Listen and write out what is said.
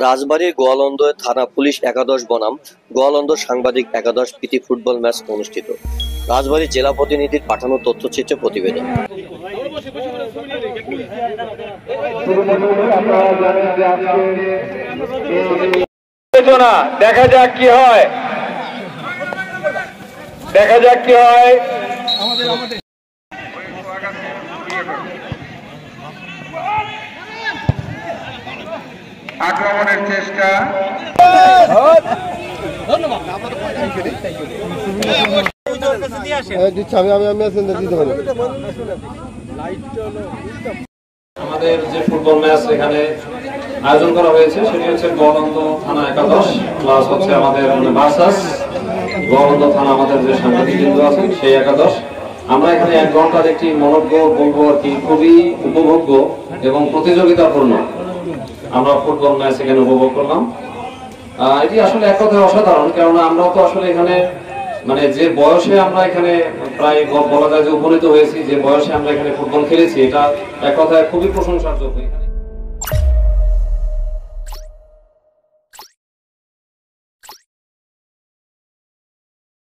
রাজবাড়ীর গোয়ালন্দ থানা পুলিশ একাদশ বনাম গোয়ালন্দ সাংবাদিক একাদশ প্রীতি ফুটবল ম্যাচ অনুষ্ঠিত। রাজবাড়ী জেলা প্রতিনিধির পাঠানো তথ্যচিত্র প্রতিবেদন। দেখা যাক কি হয়, দেখা যাক কি হয়। আক্রমণের চেষ্টা, আমাদের যে ফুটবল ম্যাচ এখানে আয়োজন করা হয়েছে সেটি হচ্ছে গোয়ালন্দ থানা একাদশ প্লাস হচ্ছে আমাদের ভার্সাস গোয়ালন্দ থানা আমাদের যে সাংবাদিক কেন্দ্র আছে সেই একাদশ। আমরা এখানে 1 ঘন্টার একটি মনোজ্ঞ বলবো আর কি খুবই উপভোগ্য এবং প্রতিযোগিতাপূর্ণ আমরা ফুটবল ম্যাচ এখানে উপভোগ করলাম। এটি আসলে এক কথায় অসাধারণ, কেননা আমরা তো আসলে এখানে মানে যে বয়সে আমরা এখানে প্রায় বলা যায় যে উপনীত হয়েছি, যে বয়সে আমরা এখানে ফুটবল খেলেছি, এটা এক কথায় খুবই প্রশংসার যোগ্য।